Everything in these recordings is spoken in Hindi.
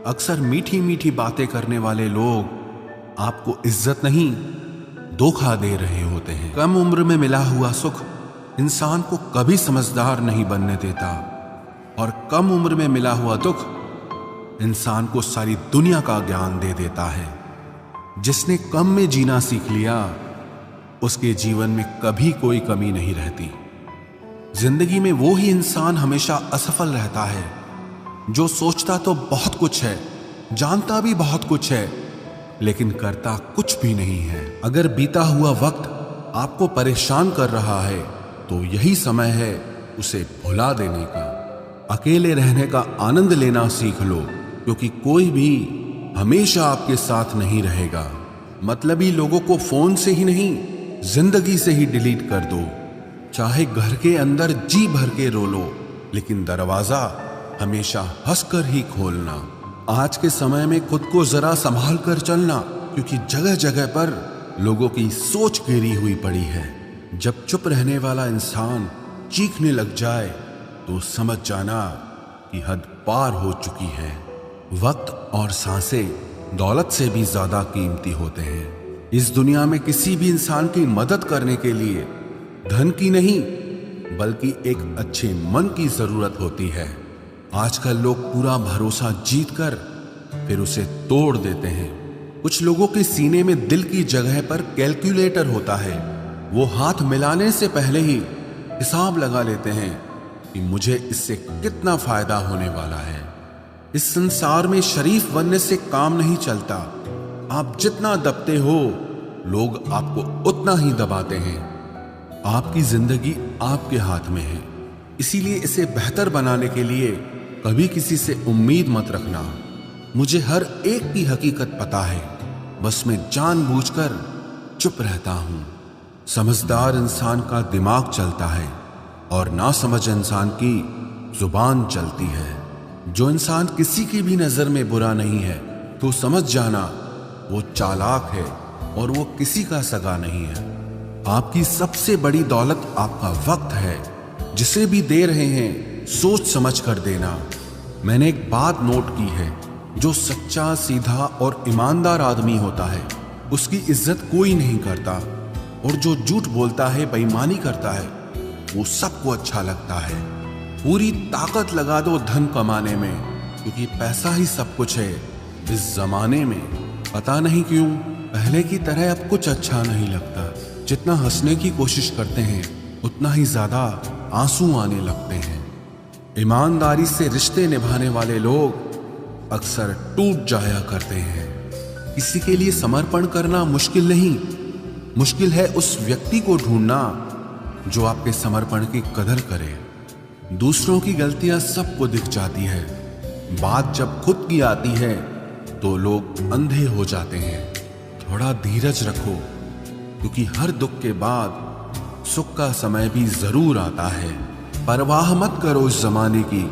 अक्सर मीठी मीठी बातें करने वाले लोग आपको इज्जत नहीं, धोखा दे रहे होते हैं। कम उम्र में मिला हुआ सुख इंसान को कभी समझदार नहीं बनने देता, और कम उम्र में मिला हुआ दुख इंसान को सारी दुनिया का ज्ञान दे देता है। जिसने कम में जीना सीख लिया, उसके जीवन में कभी कोई कमी नहीं रहती। जिंदगी में वो ही इंसान हमेशा असफल रहता है जो सोचता तो बहुत कुछ है, जानता भी बहुत कुछ है, लेकिन करता कुछ भी नहीं है। अगर बीता हुआ वक्त आपको परेशान कर रहा है तो यही समय है उसे भुला देने का। अकेले रहने का आनंद लेना सीख लो, क्योंकि कोई भी हमेशा आपके साथ नहीं रहेगा। मतलबी लोगों को फोन से ही नहीं, जिंदगी से ही डिलीट कर दो। चाहे घर के अंदर जी भर के रो लो, लेकिन दरवाजा हमेशा हंसकर ही खोलना। आज के समय में खुद को जरा संभाल कर चलना, क्योंकि जगह जगह पर लोगों की सोच गिरी हुई पड़ी है। जब चुप रहने वाला इंसान चीखने लग जाए तो समझ जाना कि हद पार हो चुकी है। वक्त और सांसें दौलत से भी ज्यादा कीमती होते हैं। इस दुनिया में किसी भी इंसान की मदद करने के लिए धन की नहीं, बल्कि एक अच्छे मन की जरूरत होती है। आजकल लोग पूरा भरोसा जीतकर फिर उसे तोड़ देते हैं। कुछ लोगों के सीने में दिल की जगह पर कैलकुलेटर होता है। वो हाथ मिलाने से पहले ही हिसाब लगा लेते हैं कि मुझे इससे कितना फायदा होने वाला है। इस संसार में शरीफ बनने से काम नहीं चलता। आप जितना दबते हो, लोग आपको उतना ही दबाते हैं। आपकी जिंदगी आपके हाथ में है, इसीलिए इसे बेहतर बनाने के लिए कभी किसी से उम्मीद मत रखना। मुझे हर एक की हकीकत पता है, बस मैं जानबूझकर चुप रहता हूं। समझदार इंसान का दिमाग चलता है और नासमझ इंसान की जुबान चलती है। जो इंसान किसी की भी नजर में बुरा नहीं है तो समझ जाना वो चालाक है और वो किसी का सगा नहीं है। आपकी सबसे बड़ी दौलत आपका वक्त है। जिसे भी दे रहे हैं सोच समझ कर देना। मैंने एक बात नोट की है, जो सच्चा, सीधा और ईमानदार आदमी होता है उसकी इज्जत कोई नहीं करता, और जो झूठ बोलता है, बेईमानी करता है, वो सबको अच्छा लगता है। पूरी ताकत लगा दो धन कमाने में, क्योंकि पैसा ही सब कुछ है इस जमाने में। पता नहीं क्यों पहले की तरह अब कुछ अच्छा नहीं लगता। जितना हंसने की कोशिश करते हैं उतना ही ज्यादा आंसू आने लगते हैं। ईमानदारी से रिश्ते निभाने वाले लोग अक्सर टूट जाया करते हैं। किसी के लिए समर्पण करना मुश्किल नहीं, मुश्किल है उस व्यक्ति को ढूंढना जो आपके समर्पण की कदर करे। दूसरों की गलतियां सबको दिख जाती है, बात जब खुद की आती है तो लोग अंधे हो जाते हैं। थोड़ा धीरज रखो, क्योंकि हर दुख के बाद सुख का समय भी जरूर आता है। परवाह मत करो इस जमाने की,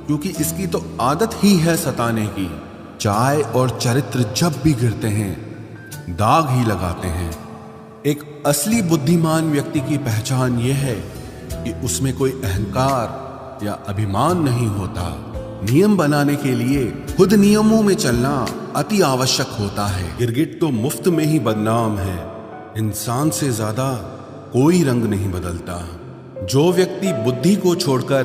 क्योंकि इसकी तो आदत ही है सताने की। चाय और चरित्र जब भी गिरते हैं दाग ही लगाते हैं। एक असली बुद्धिमान व्यक्ति की पहचान यह है कि उसमें कोई अहंकार या अभिमान नहीं होता। नियम बनाने के लिए खुद नियमों में चलना अति आवश्यक होता है। गिरगिट तो मुफ्त में ही बदनाम है। इंसान से ज्यादा कोई रंग नहीं बदलता। जो व्यक्ति बुद्धि को छोड़कर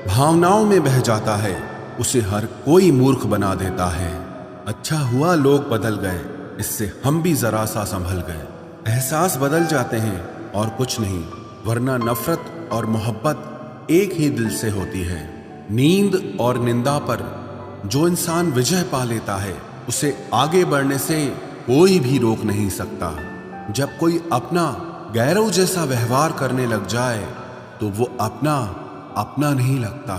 भावनाओं में बह जाता है, उसे हर कोई मूर्ख बना देता है। अच्छा हुआ लोग बदल गए, इससे हम भी जरा सा संभल गए। एहसास बदल जाते हैं और कुछ नहीं, वरना नफरत और मोहब्बत एक ही दिल से होती है। नींद और निंदा पर जो इंसान विजय पा लेता है, उसे आगे बढ़ने से कोई भी रोक नहीं सकता। जब कोई अपना गैरों जैसा व्यवहार करने लग जाए तो वो अपना नहीं लगता।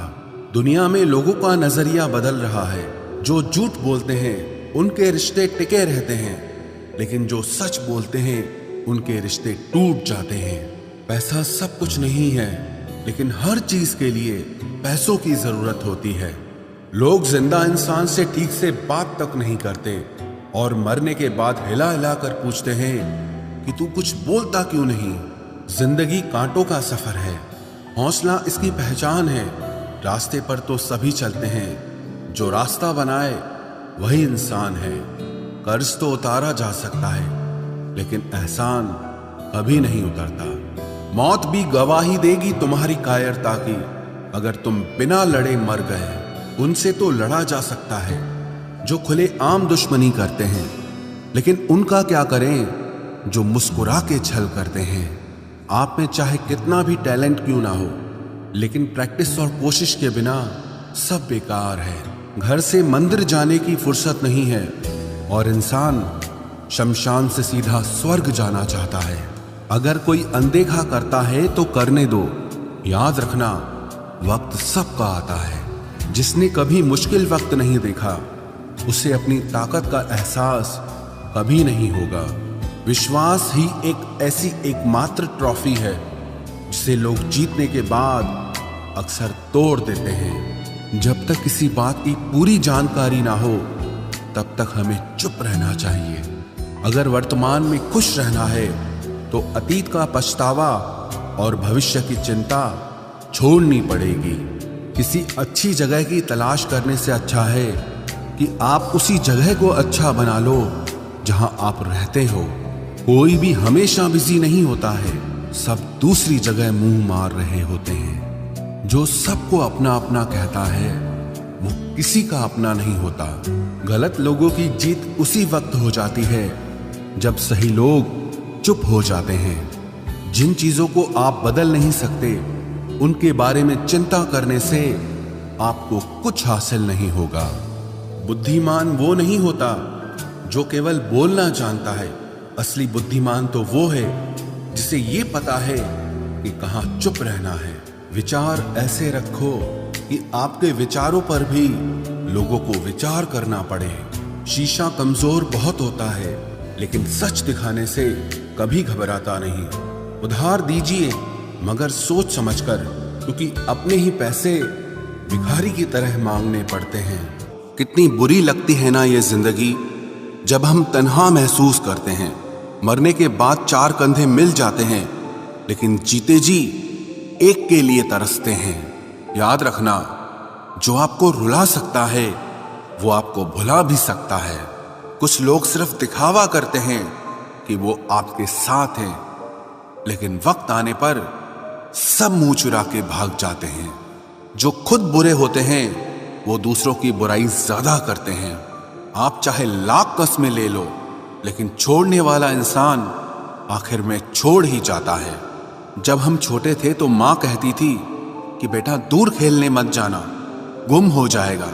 दुनिया में लोगों का नजरिया बदल रहा है। जो झूठ बोलते हैं उनके रिश्ते टिके रहते हैं, लेकिन जो सच बोलते हैं उनके रिश्ते टूट जाते हैं। पैसा सब कुछ नहीं है, लेकिन हर चीज के लिए पैसों की जरूरत होती है। लोग जिंदा इंसान से ठीक से बात तक नहीं करते और मरने के बाद हिला हिला कर पूछते हैं कि तू कुछ बोलता क्यों नहीं। जिंदगी कांटों का सफर है, हौसला इसकी पहचान है। रास्ते पर तो सभी चलते हैं, जो रास्ता बनाए वही इंसान है। कर्ज तो उतारा जा सकता है, लेकिन एहसान कभी नहीं उतरता। मौत भी गवाही देगी तुम्हारी कायरता की। अगर तुम बिना लड़े मर गए, उनसे तो लड़ा जा सकता है जो खुले आम दुश्मनी करते हैं, लेकिन उनका क्या करें जो मुस्कुरा के छल करते हैं। आप में चाहे कितना भी टैलेंट क्यों ना हो, लेकिन प्रैक्टिस और कोशिश के बिना सब बेकार है। घर से मंदिर जाने की फुर्सत नहीं है और इंसान शमशान से सीधा स्वर्ग जाना चाहता है। अगर कोई अनदेखा करता है तो करने दो। याद रखना, वक्त सबका आता है। जिसने कभी मुश्किल वक्त नहीं देखा, उसे अपनी ताकत का एहसास कभी नहीं होगा। विश्वास ही एक ऐसी एकमात्र ट्रॉफी है जिसे लोग जीतने के बाद अक्सर तोड़ देते हैं। जब तक किसी बात की पूरी जानकारी ना हो, तब तक हमें चुप रहना चाहिए। अगर वर्तमान में खुश रहना है तो अतीत का पछतावा और भविष्य की चिंता छोड़नी पड़ेगी। किसी अच्छी जगह की तलाश करने से अच्छा है कि आप उसी जगह को अच्छा बना लो जहां आप रहते हो। कोई भी हमेशा बिजी नहीं होता है, सब दूसरी जगह मुंह मार रहे होते हैं। जो सबको अपना अपना कहता है, वो किसी का अपना नहीं होता। गलत लोगों की जीत उसी वक्त हो जाती है जब सही लोग चुप हो जाते हैं। जिन चीजों को आप बदल नहीं सकते, उनके बारे में चिंता करने से आपको कुछ हासिल नहीं होगा। बुद्धिमान वो नहीं होता जो केवल बोलना जानता है। असली बुद्धिमान तो वो है जिसे ये पता है कि कहाँ चुप रहना है। विचार ऐसे रखो कि आपके विचारों पर भी लोगों को विचार करना पड़े। शीशा कमजोर बहुत होता है, लेकिन सच दिखाने से कभी घबराता नहीं। उधार दीजिए, मगर सोच समझकर, क्योंकि अपने ही पैसे भिखारी की तरह मांगने पड़ते हैं। कितनी बुरी लगती है ना ये जिंदगी, जब हम तन्हा महसूस करते हैं। मरने के बाद चार कंधे मिल जाते हैं, लेकिन जीते जी एक के लिए तरसते हैं। याद रखना, जो आपको रुला सकता है वो आपको भुला भी सकता है। कुछ लोग सिर्फ दिखावा करते हैं कि वो आपके साथ हैं, लेकिन वक्त आने पर सब मुंह चुरा के भाग जाते हैं। जो खुद बुरे होते हैं वो दूसरों की बुराई ज्यादा करते हैं। आप चाहे लाख कस्में ले लो, लेकिन छोड़ने वाला इंसान आखिर में छोड़ ही जाता है। जब हम छोटे थे तो माँ कहती थी कि बेटा दूर खेलने मत जाना, गुम हो जाएगा।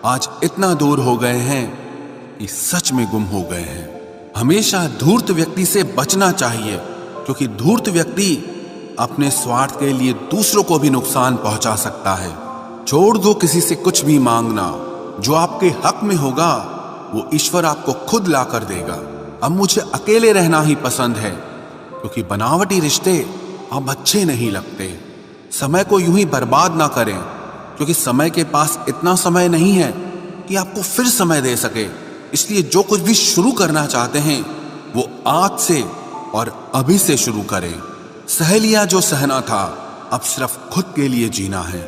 आज इतना दूर हो गए हैं कि सच में गुम हो गए हैं। हमेशा धूर्त व्यक्ति से बचना चाहिए, क्योंकि धूर्त व्यक्ति अपने स्वार्थ के लिए दूसरों को भी नुकसान पहुंचा सकता है। छोड़ दो किसी से कुछ भी मांगना। जो आपके हक में होगा वो ईश्वर आपको खुद ला कर देगा। अब मुझे अकेले रहना ही पसंद है, क्योंकि बनावटी रिश्ते अब अच्छे नहीं लगते। समय को यूं ही बर्बाद ना करें, क्योंकि समय के पास इतना समय नहीं है कि आपको फिर समय दे सके। इसलिए जो कुछ भी शुरू करना चाहते हैं वो आज से और अभी से शुरू करें। सह लिया जो सहना था, अब सिर्फ खुद के लिए जीना है।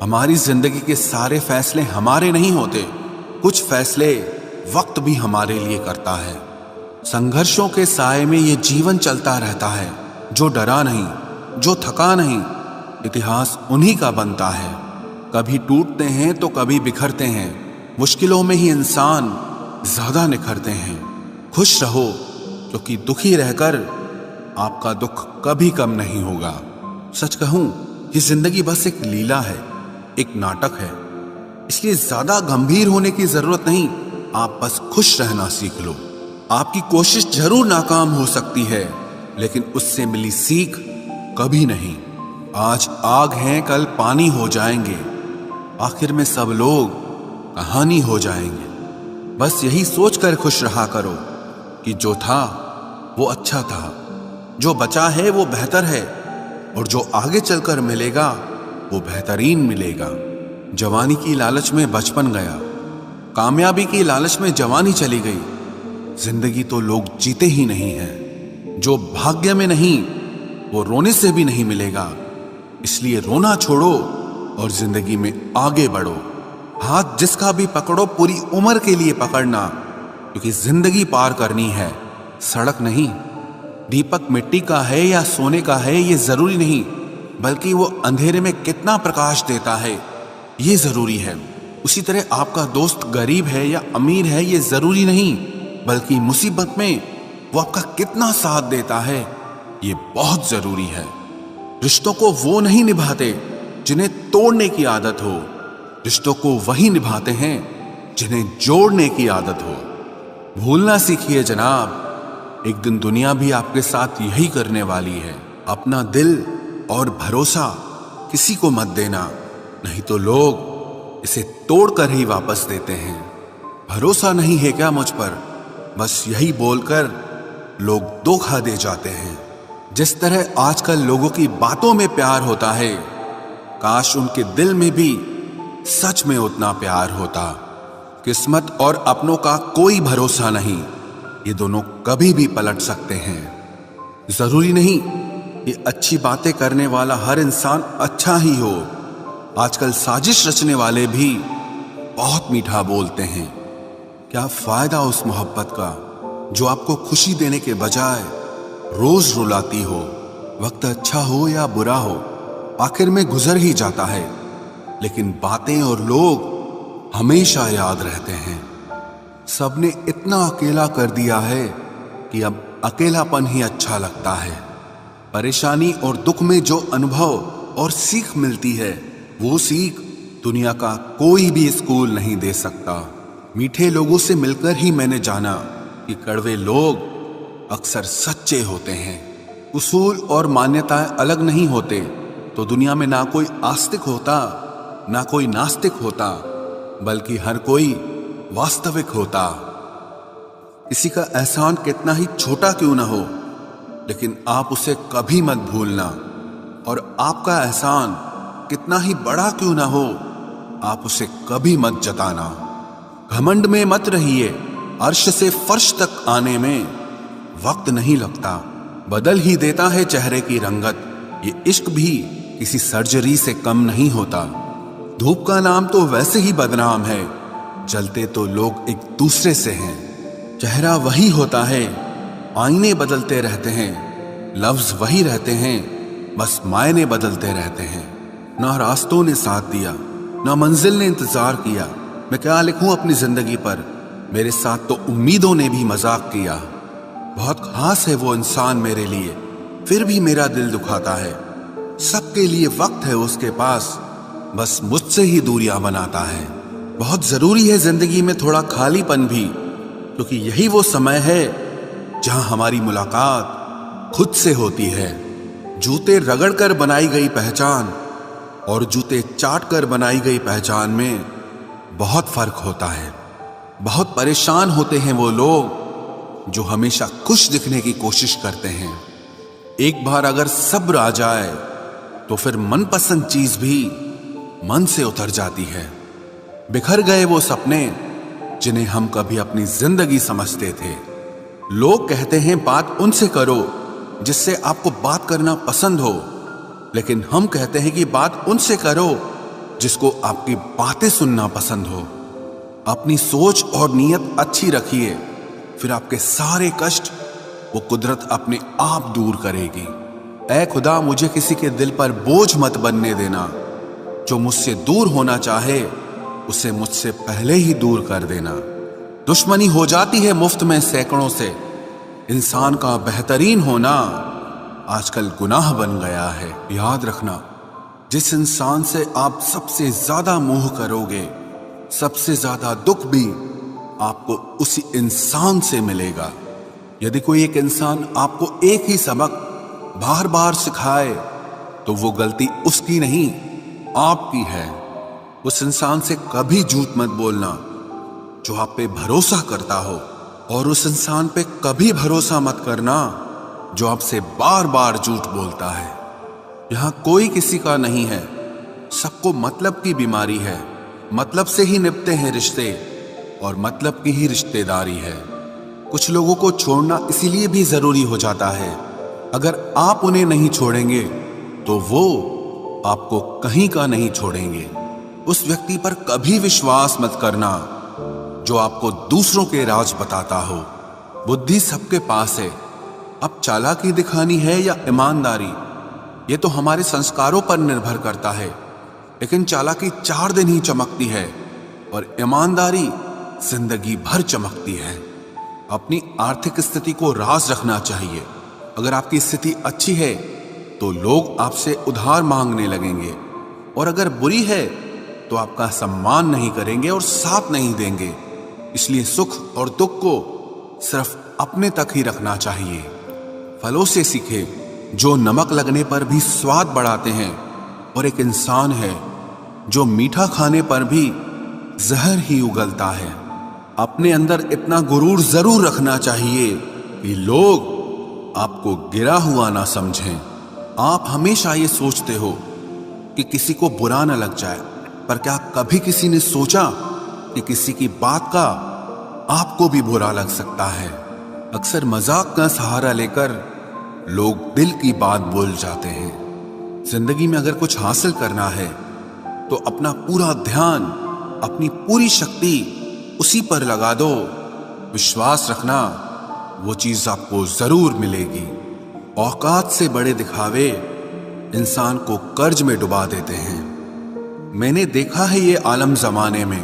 हमारी जिंदगी के सारे फैसले हमारे नहीं होते, कुछ फैसले वक्त भी हमारे लिए करता है। संघर्षों के साए में ये जीवन चलता रहता है। जो डरा नहीं, जो थका नहीं, इतिहास उन्हीं का बनता है। कभी टूटते हैं तो कभी बिखरते हैं। मुश्किलों में ही इंसान ज्यादा निखरते हैं। खुश रहो, क्योंकि दुखी रहकर आपका दुख कभी कम नहीं होगा। सच कहूं, ये जिंदगी बस एक लीला है, एक नाटक है। इसलिए ज्यादा गंभीर होने की जरूरत नहीं, आप बस खुश रहना सीख लो। आपकी कोशिश जरूर नाकाम हो सकती है, लेकिन उससे मिली सीख कभी नहीं। आज आग हैं, कल पानी हो जाएंगे, आखिर में सब लोग कहानी हो जाएंगे। बस यही सोचकर खुश रहा करो कि जो था वो अच्छा था, जो बचा है वो बेहतर है, और जो आगे चलकर मिलेगा वो बेहतरीन मिलेगा। जवानी की लालच में बचपन गया, कामयाबी की लालच में जवानी चली गई। जिंदगी तो लोग जीते ही नहीं हैं। जो भाग्य में नहीं वो रोने से भी नहीं मिलेगा। इसलिए रोना छोड़ो और जिंदगी में आगे बढ़ो। हाथ जिसका भी पकड़ो पूरी उम्र के लिए पकड़ना, क्योंकि जिंदगी पार करनी है, सड़क नहीं। दीपक मिट्टी का है या सोने का है ये जरूरी नहीं, बल्कि वो अंधेरे में कितना प्रकाश देता है ये जरूरी है। उसी तरह आपका दोस्त गरीब है या अमीर है ये जरूरी नहीं, बल्कि मुसीबत में वो आपका कितना साथ देता है ये बहुत जरूरी है। रिश्तों को वो नहीं निभाते जिन्हें तोड़ने की आदत हो, रिश्तों को वही निभाते हैं जिन्हें जोड़ने की आदत हो। भूलना सीखिए जनाब, एक दिन दुनिया भी आपके साथ यही करने वाली है। अपना दिल और भरोसा किसी को मत देना, नहीं तो लोग इसे तोड़कर ही वापस देते हैं। भरोसा नहीं है क्या मुझ पर, बस यही बोलकर लोग धोखा दे जाते हैं। जिस तरह आजकल लोगों की बातों में प्यार होता है, काश उनके दिल में भी सच में उतना प्यार होता। किस्मत और अपनों का कोई भरोसा नहीं, ये दोनों कभी भी पलट सकते हैं। जरूरी नहीं कि अच्छी बातें करने वाला हर इंसान अच्छा ही हो। आजकल साजिश रचने वाले भी बहुत मीठा बोलते हैं। क्या फायदा उस मोहब्बत का जो आपको खुशी देने के बजाय रोज रुलाती हो। वक्त अच्छा हो या बुरा हो, आखिर में गुजर ही जाता है, लेकिन बातें और लोग हमेशा याद रहते हैं। सबने इतना अकेला कर दिया है कि अब अकेलापन ही अच्छा लगता है। परेशानी और दुख में जो अनुभव और सीख मिलती है, वो सीख दुनिया का कोई भी स्कूल नहीं दे सकता। मीठे लोगों से मिलकर ही मैंने जाना कि कड़वे लोग अक्सर सच्चे होते हैं। उसूल और मान्यताएं अलग नहीं होते तो दुनिया में ना कोई आस्तिक होता ना कोई नास्तिक होता, बल्कि हर कोई वास्तविक होता। किसी का एहसान कितना ही छोटा क्यों ना हो, लेकिन आप उसे कभी मत भूलना। और आपका एहसान कितना ही बड़ा क्यों ना हो, आप उसे कभी मत जताना। घमंड में मत रहिए, अर्श से फर्श तक आने में वक्त नहीं लगता, बदल ही देता है चेहरे की रंगत। ये इश्क भी किसी सर्जरी से कम नहीं होता। धूप का नाम तो वैसे ही बदनाम है, जलते तो लोग एक दूसरे से हैं। चेहरा वही होता है, आईने बदलते रहते हैं, लफ्ज वही रहते हैं, बस मायने बदलते रहते हैं। ना रास्तों ने साथ दिया, ना मंजिल ने इंतजार किया। मैं क्या लिखूं अपनी जिंदगी पर, मेरे साथ तो उम्मीदों ने भी मजाक किया। बहुत खास है वो इंसान मेरे लिए, फिर भी मेरा दिल दुखाता है। सबके लिए वक्त है उसके पास, बस मुझसे ही दूरियां बनाता है। बहुत जरूरी है जिंदगी में थोड़ा खालीपन भी, क्योंकि यही वो समय है जहां हमारी मुलाकात खुद से होती है। जूते रगड़ कर बनाई गई पहचान और जूते चाट कर बनाई गई पहचान में बहुत फर्क होता है। बहुत परेशान होते हैं वो लोग जो हमेशा खुश दिखने की कोशिश करते हैं। एक बार अगर सब्र आ जाए तो फिर मनपसंद चीज भी मन से उतर जाती है। बिखर गए वो सपने जिन्हें हम कभी अपनी जिंदगी समझते थे। लोग कहते हैं बात उनसे करो जिससे आपको बात करना पसंद हो, लेकिन हम कहते हैं कि बात उनसे करो जिसको आपकी बातें सुनना पसंद हो। अपनी सोच और नीयत अच्छी रखिए, फिर आपके सारे कष्ट वो कुदरत अपने आप दूर करेगी। ऐ खुदा, मुझे किसी के दिल पर बोझ मत बनने देना। जो मुझसे दूर होना चाहे उसे मुझसे पहले ही दूर कर देना। दुश्मनी हो जाती है मुफ्त में सैकड़ों से, इंसान का बेहतरीन होना आजकल गुनाह बन गया है। याद रखना, जिस इंसान से आप सबसे ज्यादा मोह करोगे, सबसे ज्यादा दुख भी आपको उसी इंसान से मिलेगा। यदि कोई एक इंसान आपको एक ही सबक बार बार सिखाए तो वो गलती उसकी नहीं आपकी है। उस इंसान से कभी झूठ मत बोलना जो आप पे भरोसा करता हो, और उस इंसान पे कभी भरोसा मत करना जो आपसे बार बार झूठ बोलता है। यहां कोई किसी का नहीं है, सबको मतलब की बीमारी है। मतलब से ही निभते हैं रिश्ते और मतलब की ही रिश्तेदारी है। कुछ लोगों को छोड़ना इसीलिए भी जरूरी हो जाता है, अगर आप उन्हें नहीं छोड़ेंगे तो वो आपको कहीं का नहीं छोड़ेंगे। उस व्यक्ति पर कभी विश्वास मत करना जो आपको दूसरों के राज बताता हो। बुद्धि सबके पास है, अब चालाकी दिखानी है या ईमानदारी, ये तो हमारे संस्कारों पर निर्भर करता है। लेकिन चालाकी 4 दिन ही चमकती है और ईमानदारी जिंदगी भर चमकती है। अपनी आर्थिक स्थिति को राज रखना चाहिए। अगर आपकी स्थिति अच्छी है तो लोग आपसे उधार मांगने लगेंगे, और अगर बुरी है तो आपका सम्मान नहीं करेंगे और साथ नहीं देंगे। इसलिए सुख और दुख को सिर्फ अपने तक ही रखना चाहिए। फलों से सीखे जो नमक लगने पर भी स्वाद बढ़ाते हैं, और एक इंसान है जो मीठा खाने पर भी जहर ही उगलता है। अपने अंदर इतना गुरूर जरूर रखना चाहिए कि लोग आपको गिरा हुआ ना समझें। आप हमेशा ये सोचते हो कि किसी को बुरा ना लग जाए, पर क्या कभी किसी ने सोचा कि किसी की बात का आपको भी बुरा लग सकता है? अक्सर मजाक का सहारा लेकर लोग दिल की बात बोल जाते हैं। जिंदगी में अगर कुछ हासिल करना है तो अपना पूरा ध्यान, अपनी पूरी शक्ति उसी पर लगा दो। विश्वास रखना, वो चीज आपको जरूर मिलेगी। औकात से बड़े दिखावे इंसान को कर्ज में डुबा देते हैं। मैंने देखा है ये आलम जमाने में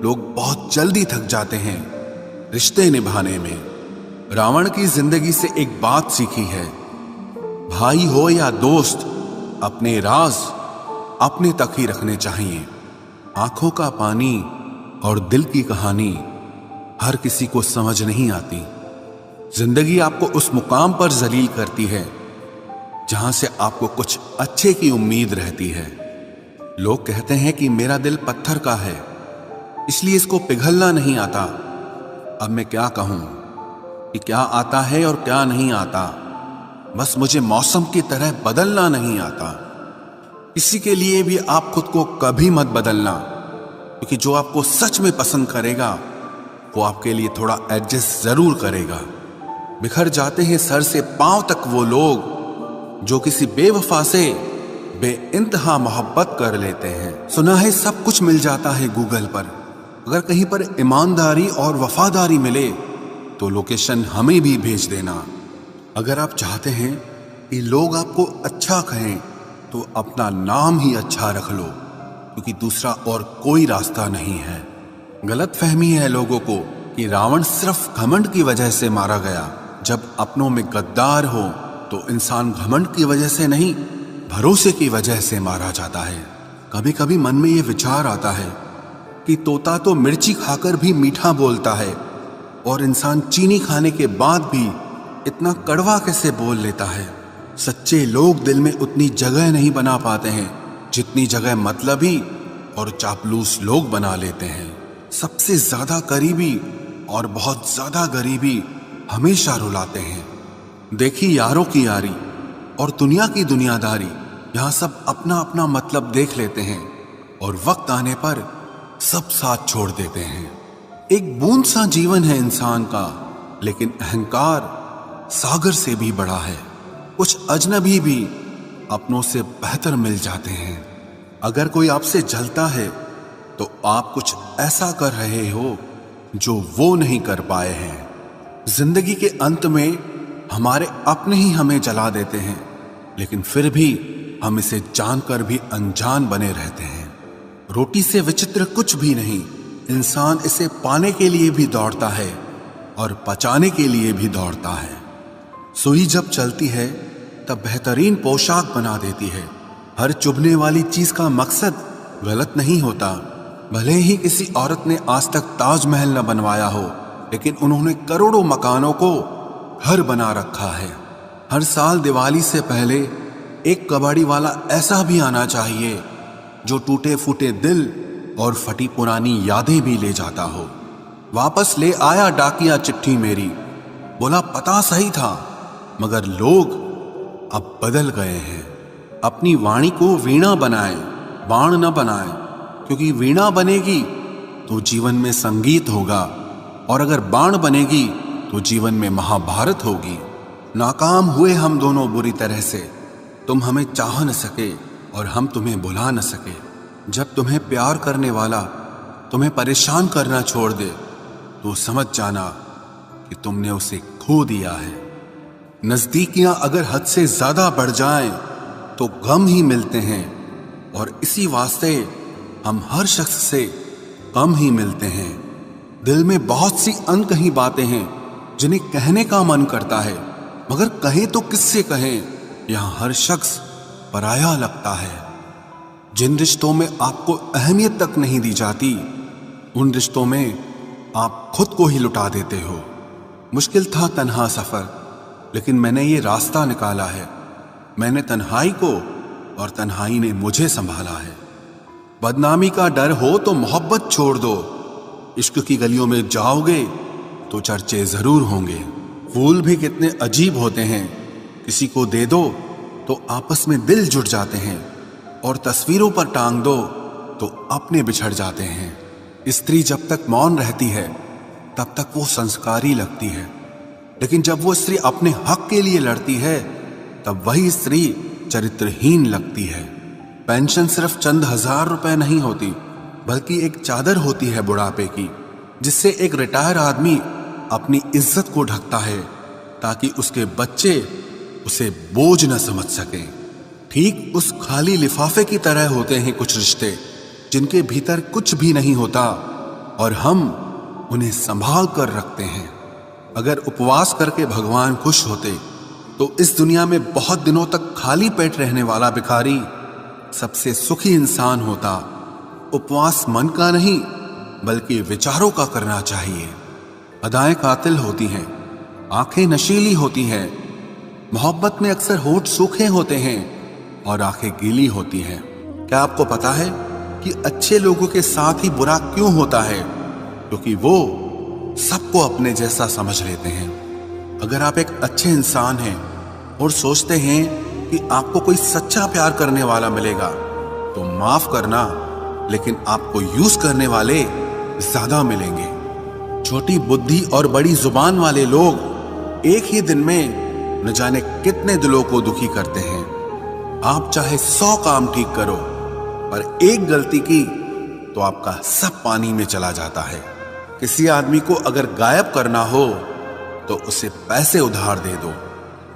लोग बहुत जल्दी थक जाते हैं रिश्ते निभाने में। रावण की जिंदगी से एक बात सीखी है, भाई हो या दोस्त, अपने राज अपने तक ही रखने चाहिए। आंखों का पानी और दिल की कहानी हर किसी को समझ नहीं आती। जिंदगी आपको उस मुकाम पर जलील करती है जहां से आपको कुछ अच्छे की उम्मीद रहती है। लोग कहते हैं कि मेरा दिल पत्थर का है, इसलिए इसको पिघलना नहीं आता। अब मैं क्या कहूं कि क्या आता है और क्या नहीं आता। बस मुझे मौसम की तरह बदलना नहीं आता। इसी के लिए भी आप खुद को कभी मत बदलना, क्योंकि जो आपको सच में पसंद करेगा वो आपके लिए थोड़ा एडजस्ट जरूर करेगा। बिखर जाते हैं सर से पांव तक वो लोग जो किसी बेवफा से बेइंतहा मोहब्बत कर लेते हैं। सुना है सब कुछ मिल जाता है गूगल पर। अगर कहीं पर ईमानदारी और वफादारी मिले तो लोकेशन हमें भी भेज देना। अगर आप चाहते हैं कि लोग आपको अच्छा कहें तो अपना नाम ही अच्छा रख लो, क्योंकि दूसरा और कोई रास्ता नहीं है। गलत फहमी है लोगों को कि रावण सिर्फ घमंड की वजह से मारा गया। जब अपनों में गद्दार हो तो इंसान घमंड की वजह से नहीं, भरोसे की वजह से मारा जाता है। कभी कभी मन में ये विचार आता है कि तोता तो मिर्ची खाकर भी मीठा बोलता है, और इंसान चीनी खाने के बाद भी इतना कड़वा कैसे बोल लेता है। सच्चे लोग दिल में उतनी जगह नहीं बना पाते हैं जितनी जगह मतलबी और चापलूस लोग बना लेते हैं। सबसे ज्यादा करीबी और बहुत ज्यादा गरीबी हमेशा रुलाते हैं। देखी यारों की यारी और दुनिया की दुनियादारी, यहां सब अपना अपना मतलब देख लेते हैं और वक्त आने पर सब साथ छोड़ देते हैं। एक बूंद सा जीवन है इंसान का, लेकिन अहंकार सागर से भी बड़ा है। कुछ अजनबी भी अपनों से बेहतर मिल जाते हैं। अगर कोई आपसे जलता है तो आप कुछ ऐसा कर रहे हो जो वो नहीं कर पाए हैं। जिंदगी के अंत में हमारे अपने ही हमें जला देते हैं, लेकिन फिर भी हम इसे जानकर भी अनजान बने रहते हैं। रोटी से विचित्र कुछ भी नहीं। इंसान इसे पाने के लिए भी दौड़ता है और पचाने के लिए भी दौड़ता है। सुई जब चलती है तब बेहतरीन पोशाक बना देती है। हर चुभने वाली चीज का मकसद गलत नहीं होता। भले ही किसी औरत ने आज तक ताजमहल न बनवाया हो, लेकिन उन्होंने करोड़ों मकानों को घर बना रखा है। हर साल दिवाली से पहले एक कबाड़ी वाला ऐसा भी आना चाहिए जो टूटे फूटे दिल और फटी पुरानी यादें भी ले जाता हो। वापस ले आया डाकिया चिट्ठी मेरी, बोला पता सही था मगर लोग अब बदल गए हैं। अपनी वाणी को वीणा बनाएं, बाण न बनाएं, क्योंकि वीणा बनेगी तो जीवन में संगीत होगा, और अगर बाण बनेगी तो जीवन में महाभारत होगी। नाकाम हुए हम दोनों बुरी तरह से। तुम हमें चाह न सके और हम तुम्हें भुला न सके। जब तुम्हें प्यार करने वाला तुम्हें परेशान करना छोड़ दे तो समझ जाना कि तुमने उसे खो दिया है। नजदीकियां अगर हद से ज्यादा बढ़ जाएं तो गम ही मिलते हैं, और इसी वास्ते हम हर शख्स से कम ही मिलते हैं। दिल में बहुत सी अनकही बातें हैं जिन्हें कहने का मन करता है, मगर कहें तो किससे कहें, यहां हर शख्स पराया लगता है। जिन रिश्तों में आपको अहमियत तक नहीं दी जाती, उन रिश्तों में आप खुद को ही लुटा देते हो। मुश्किल था तन्हा सफर, लेकिन मैंने ये रास्ता निकाला है। मैंने तन्हाई को और तन्हाई ने मुझे संभाला है। बदनामी का डर हो तो मोहब्बत छोड़ दो। इश्क की गलियों में जाओगे तो चर्चे जरूर होंगे। फूल भी कितने अजीब होते हैं, किसी को दे दो तो आपस में दिल जुड़ जाते हैं, और तस्वीरों पर टांग दो तो अपने बिछड़ जाते हैं। स्त्री जब तक मौन रहती है तब तक वो संस्कारी लगती है, लेकिन जब वो स्त्री अपने हक के लिए लड़ती है तब वही स्त्री चरित्रहीन लगती है। पेंशन सिर्फ चंद हजार रुपए नहीं होती, बल्कि एक चादर होती है बुढ़ापे की, जिससे एक रिटायर आदमी अपनी इज्जत को ढकता है ताकि उसके बच्चे उसे बोझ न समझ सकें। ठीक उस खाली लिफाफे की तरह होते हैं कुछ रिश्ते जिनके भीतर कुछ भी नहीं होता और हम उन्हें संभाल कर रखते हैं। अगर उपवास करके भगवान खुश होते तो इस दुनिया में बहुत दिनों तक खाली पेट रहने वाला भिखारी सबसे सुखी इंसान होता। उपवास मन का नहीं बल्कि विचारों का करना चाहिए। अदाएं कातिल होती हैं, आंखें नशीली होती हैं। मोहब्बत में अक्सर होठ सूखे होते हैं और आंखें गीली होती हैं। क्या आपको पता है कि अच्छे लोगों के साथ ही बुरा क्यों होता है? क्योंकि वो सबको अपने जैसा समझ लेते हैं। अगर आप एक अच्छे इंसान हैं और सोचते हैं कि आपको कोई सच्चा प्यार करने वाला मिलेगा, तो माफ करना, लेकिन आपको यूज करने वाले ज्यादा मिलेंगे। छोटी बुद्धि और बड़ी जुबान वाले लोग एक ही दिन में न जाने कितने दिलों को दुखी करते हैं। आप चाहे 100 काम ठीक करो, पर एक गलती की तो आपका सब पानी में चला जाता है। किसी आदमी को अगर गायब करना हो तो उसे पैसे उधार दे दो।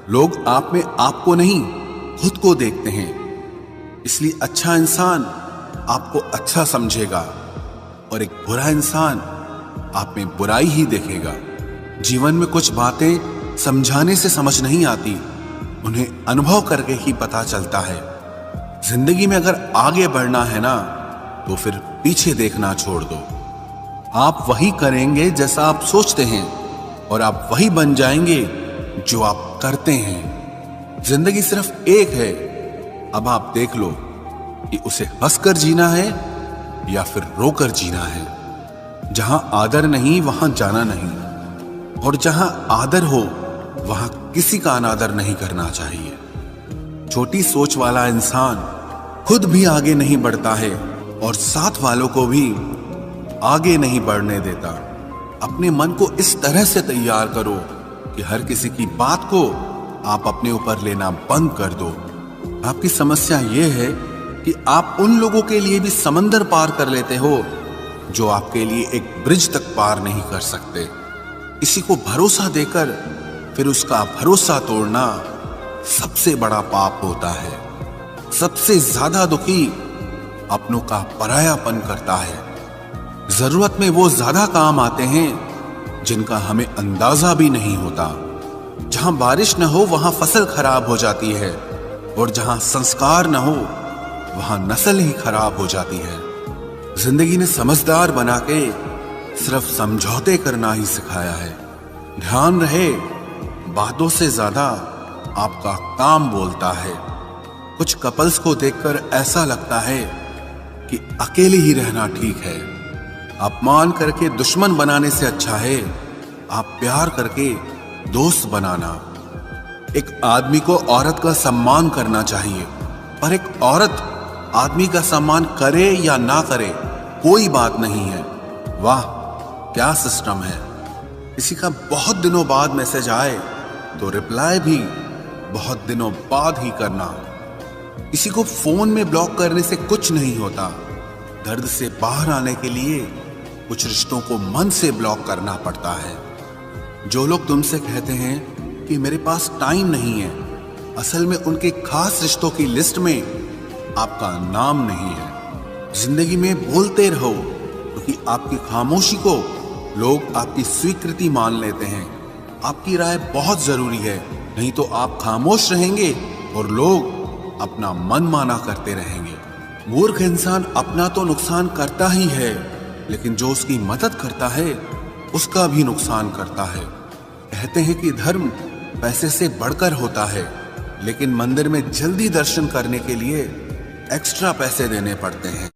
लोग आप में आपको नहीं खुद को देखते हैं, इसलिए अच्छा इंसान आपको अच्छा समझेगा और एक बुरा इंसान आप में बुराई ही देखेगा। जीवन में कुछ बातें समझाने से समझ नहीं आती, उन्हें अनुभव करके ही पता चलता है। जिंदगी में अगर आगे बढ़ना है ना, तो फिर पीछे देखना छोड़ दो। आप वही करेंगे जैसा आप सोचते हैं, और आप वही बन जाएंगे जो आप करते हैं। जिंदगी सिर्फ एक है, अब आप देख लो कि उसे हंसकर जीना है या फिर रोकर जीना है। जहां आदर नहीं वहां जाना नहीं, और जहां आदर हो वहां किसी का अनादर नहीं करना चाहिए। छोटी सोच वाला इंसान खुद भी आगे नहीं बढ़ता है और साथ वालों को भी आगे नहीं बढ़ने देता। अपने मन को इस तरह से तैयार करो कि हर किसी की बात को आप अपने ऊपर लेना बंद कर दो। आपकी समस्या यह है कि आप उन लोगों के लिए भी समंदर पार कर लेते हो जो आपके लिए एक ब्रिज तक पार नहीं कर सकते। किसी को भरोसा देकर फिर उसका भरोसा तोड़ना सबसे बड़ा पाप होता है। सबसे ज्यादा दुखी अपनों का परायापन करता है। जरूरत में वो ज्यादा काम आते हैं जिनका हमें अंदाजा भी नहीं होता। जहां बारिश न हो वहां फसल खराब हो जाती है, और जहां संस्कार न हो वहां नस्ल ही खराब हो जाती है। जिंदगी ने समझदार बना के सिर्फ समझौते करना ही सिखाया है। ध्यान रहे, बातों से ज्यादा आपका काम बोलता है। कुछ कपल्स को देखकर ऐसा लगता है कि अकेले ही रहना ठीक है। अपमान करके दुश्मन बनाने से अच्छा है आप प्यार करके दोस्त बनाना। एक आदमी को औरत का सम्मान करना चाहिए, पर एक औरत आदमी का सम्मान करे या ना करे कोई बात नहीं है। वाह क्या सिस्टम है। किसी का बहुत दिनों बाद मैसेज आए तो रिप्लाई भी बहुत दिनों बाद ही करना। किसी को फोन में ब्लॉक करने से कुछ नहीं होता, दर्द से बाहर आने के लिए कुछ रिश्तों को मन से ब्लॉक करना पड़ता है। जो लोग तुमसे कहते हैं कि मेरे पास टाइम नहीं है, असल में उनके खास रिश्तों की लिस्ट में आपका नाम नहीं है। जिंदगी में बोलते रहो, क्योंकि आपकी खामोशी को लोग आपकी स्वीकृति मान लेते हैं। आपकी राय बहुत जरूरी है, नहीं तो आप खामोश रहेंगे और लोग अपना मन माना करते रहेंगे। मूर्ख इंसान अपना तो नुकसान करता ही है, लेकिन जो उसकी मदद करता है उसका भी नुकसान करता है। कहते हैं कि धर्म पैसे से बढ़कर होता है, लेकिन मंदिर में जल्दी दर्शन करने के लिए एक्स्ट्रा पैसे देने पड़ते हैं।